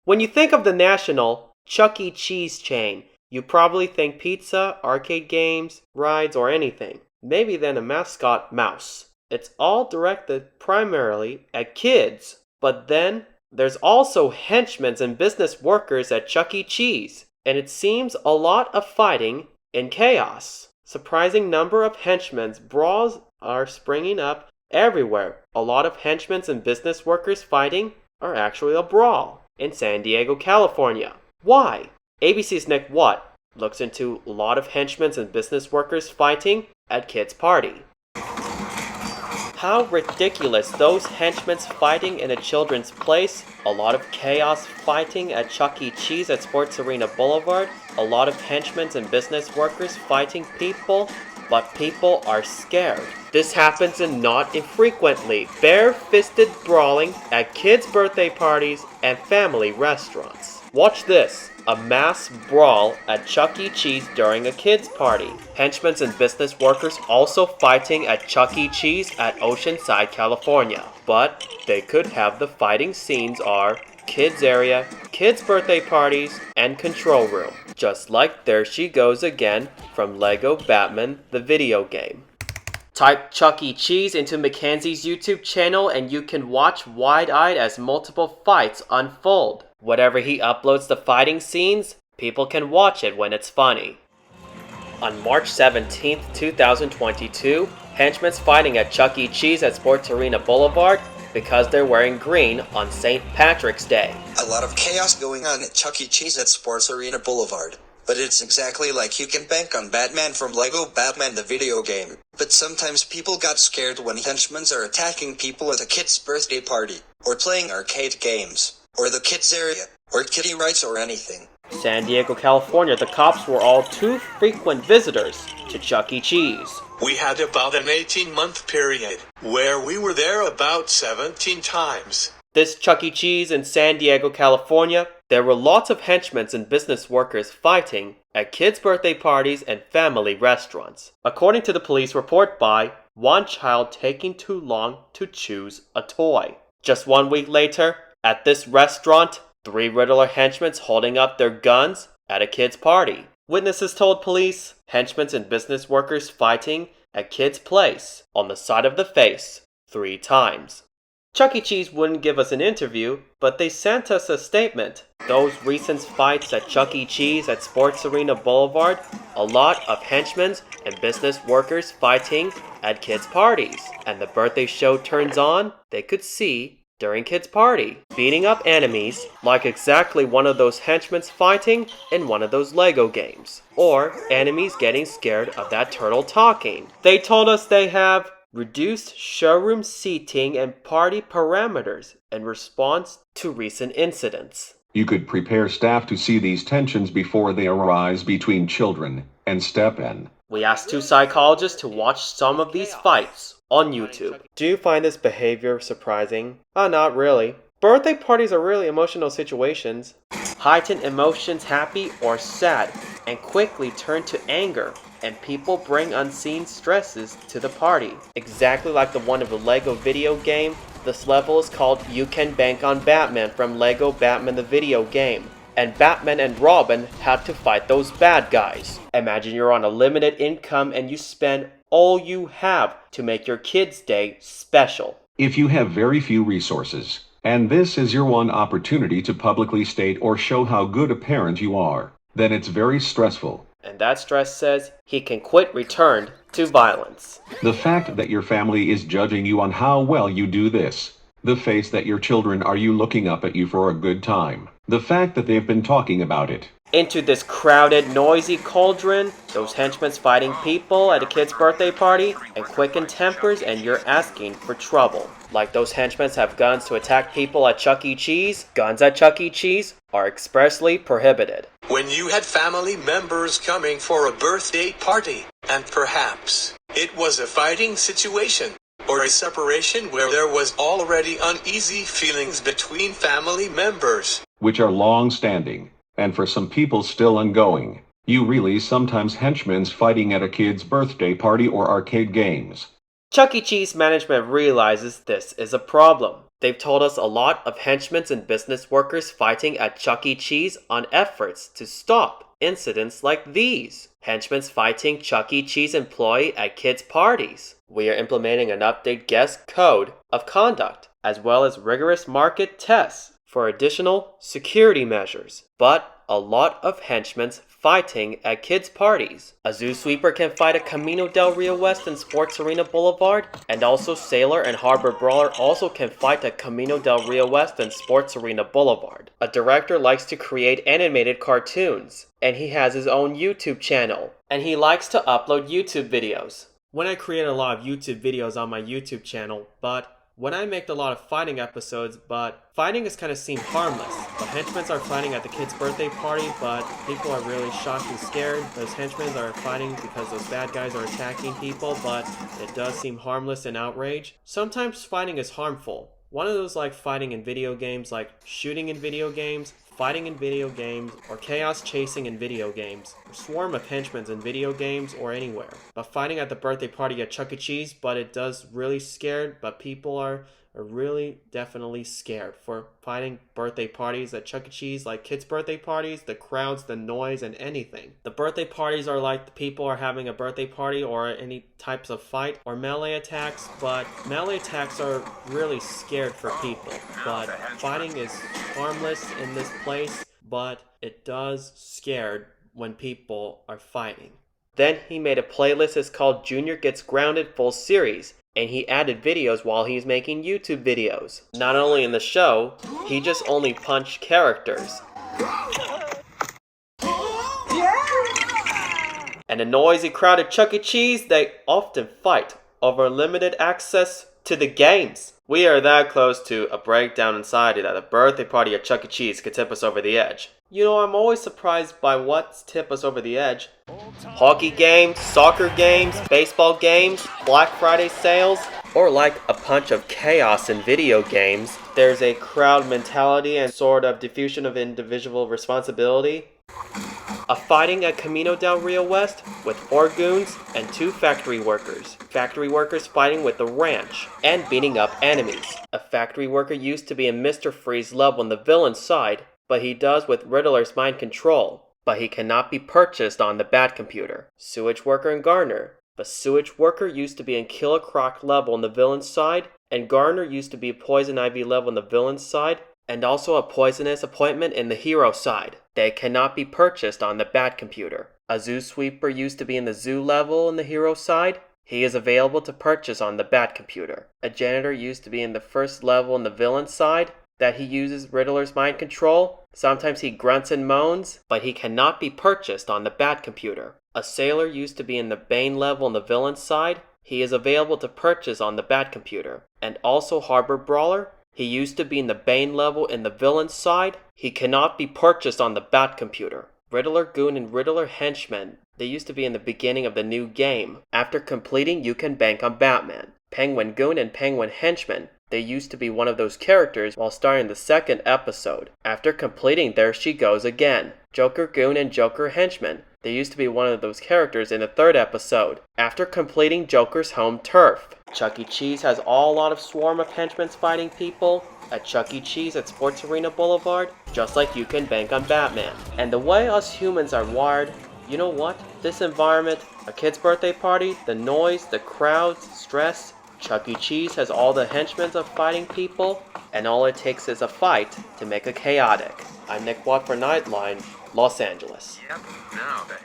When you think of the national Chuck E. Cheese chain, you probably think pizza, arcade games, rides, or anything. Maybe then a mascot mouse. It's all directed primarily at kids. But then there's also Henchmans and business workers at Chuck E. Cheese. And it seems a lot of fighting and chaos. Surprising number of Henchmans brawls are springing up everywhere. A lot of Henchmans and business workers fighting are actually a brawl in San Diego, California. Why? ABC's Nick Watt looks into a lot of Henchmans and business workers fighting at kids' party. How ridiculous, those henchmen fighting in a children's place, a lot of chaos fighting at Chuck E. Cheese at Sports Arena Boulevard, a lot of henchmen and business workers fighting people, but people are scared. This happens and not infrequently, bare-fisted brawling at kids' birthday parties and family restaurants. Watch this. A mass brawl at Chuck E. Cheese during a kids' party. Henchmen and business workers also fighting at Chuck E. Cheese at Oceanside, California. But they could have the fighting scenes are kids area, kids' birthday parties, and control room. Just like There She Goes Again from Lego Batman the video game. Type Chuck E. Cheese into Mackenzie's YouTube channel and you can watch wide-eyed as multiple fights unfold. Whatever he uploads the fighting scenes, people can watch it when it's funny. On March 17, 2022, henchmen fighting at Chuck E. Cheese at Sports Arena Boulevard because they're wearing green on St. Patrick's Day. A lot of chaos going on at Chuck E. Cheese at Sports Arena Boulevard. But it's exactly like You Can Bank on Batman from Lego Batman the video game. But sometimes people got scared when henchmen are attacking people at a kid's birthday party, or playing arcade games, or the kids area, or kiddie rides or anything. San Diego, California, the cops were all too frequent visitors to Chuck E. Cheese. We had about an 18-month period where we were there about 17 times. This Chuck E. Cheese in San Diego, California, there were lots of henchmen and business workers fighting at kids' birthday parties and family restaurants. According to the police report by one child taking too long to choose a toy. Just 1 week later, at this restaurant, 3 Riddler henchmen holding up their guns at a kid's party. Witnesses told police, henchmen and business workers fighting at kids' place on the side of the face 3 times. Chuck E. Cheese wouldn't give us an interview, but they sent us a statement. Those recent fights at Chuck E. Cheese at Sports Arena Boulevard, a lot of henchmen and business workers fighting at kids' parties. And the birthday show turns on, they could see during kids' party, beating up enemies like exactly one of those henchmen fighting in one of those Lego games. Or enemies getting scared of that turtle talking. They told us they have reduced showroom seating and party parameters in response to recent incidents. You could prepare staff to see these tensions before they arise between children and step in. We asked 2 psychologists to watch some of these fights on YouTube. Do you find this behavior surprising? Not really. Birthday parties are really emotional situations. Heighten emotions happy or sad and quickly turn to anger, and people bring unseen stresses to the party. Exactly like the one of the Lego video game, this level is called You Can Bank on Batman from Lego Batman the video game. And Batman and Robin had to fight those bad guys. Imagine you're on a limited income and you spend all you have to make your kid's day special. If you have very few resources, and this is your one opportunity to publicly state or show how good a parent you are, then it's very stressful. And that stress says he can quit return to violence. The fact that your family is judging you on how well you do this. The face that your children are you looking up at you for a good time. The fact that they've been talking about it. Into this crowded, noisy cauldron, those henchmen fighting people at a kid's birthday party, and quicken tempers and you're asking for trouble. Like those henchmen have guns to attack people at Chuck E. Cheese, guns at Chuck E. Cheese are expressly prohibited. When you had family members coming for a birthday party, and perhaps it was a fighting situation, or a separation where there was already uneasy feelings between family members, which are long-standing, and for some people still ongoing. You really sometimes henchmen fighting at a kid's birthday party or arcade games. Chuck E. Cheese management realizes this is a problem. They've told us a lot of henchmen's and business workers fighting at Chuck E. Cheese on efforts to stop incidents like these. Henchmen's fighting Chuck E. Cheese employee at kids' parties. We are implementing an updated guest code of conduct, as well as rigorous market tests for additional security measures. But a lot of henchmen's fighting at kids' parties. A zoo sweeper can fight at Camino del Rio West and Sports Arena Boulevard, and also Sailor and Harbor Brawler also can fight at Camino del Rio West and Sports Arena Boulevard. A director likes to create animated cartoons, and he has his own YouTube channel, and he likes to upload YouTube videos. When I create a lot of YouTube videos on my YouTube channel, but when I make a lot of fighting episodes, but fighting is kind of seem harmless. The henchmen are fighting at the kid's birthday party, but people are really shocked and scared. Those henchmen are fighting because those bad guys are attacking people, but it does seem harmless and outrage. Sometimes fighting is harmful. One of those like fighting in video games, like shooting in video games, fighting in video games, or chaos chasing in video games, or swarm of henchmen in video games or anywhere. But fighting at the birthday party at Chuck E. Cheese, but it does really scared, but people are really definitely scared for fighting birthday parties at Chuck E. Cheese, like kids' birthday parties, the crowds, the noise, and anything. The birthday parties are like the people are having a birthday party or any types of fight or melee attacks, but melee attacks are really scared for people. But fighting is harmless in this place, but it does scared when people are fighting. Then he made a playlist that's called Junior Gets Grounded Full Series, and he added videos while he's making YouTube videos. Not only in the show, he just only punched characters. And a noisy crowd at Chuck E. Cheese, they often fight over limited access to the games. We are that close to a breakdown in society that a birthday party at Chuck E. Cheese could tip us over the edge. You know, I'm always surprised by what's tip us over the edge. Hockey games, soccer games, baseball games, Black Friday sales, or like a punch of chaos in video games. There's a crowd mentality and sort of diffusion of individual responsibility. A fighting at Camino del Rio West with 4 goons and 2 factory workers. Factory workers fighting with the ranch and beating up enemies. A factory worker used to be in Mr. Freeze level on the villain's side, but he does with Riddler's mind control. But he cannot be purchased on the Bat Computer. Sewage worker and Gardener. The sewage worker used to be in Killer Croc level on the villain's side, and Gardener used to be Poison Ivy level on the villain's side, and also a poisonous appointment in the hero side. They cannot be purchased on the Bat Computer. A zoo sweeper used to be in the zoo level on the hero side. He is available to purchase on the Bat Computer. A janitor used to be in the first level on the villain's side, that he uses Riddler's mind control. Sometimes he grunts and moans, but he cannot be purchased on the Bat Computer. A sailor used to be in the Bane level on the villain's side. He is available to purchase on the Bat Computer. And also Harbor Brawler. He used to be in the Bane level in the villain's side. He cannot be purchased on the Bat Computer. Riddler Goon and Riddler Henchman. They used to be in the beginning of the new game. After completing, you can bank on Batman. Penguin Goon and Penguin Henchman. They used to be one of those characters while starting the second episode. After completing, there she goes again. Joker Goon and Joker Henchman. They used to be one of those characters in the third episode. After completing Joker's home turf. Chuck E. Cheese has a lot of swarm of henchmen fighting people at Chuck E. Cheese at Sports Arena Boulevard, just like you can bank on Batman. And the way us humans are wired, you know what? This environment, a kid's birthday party, the noise, the crowds, stress, Chuck E. Cheese has all the henchmen of fighting people, and all it takes is a fight to make it chaotic. I'm Nick Watt for Nightline, Los Angeles. Yep, now the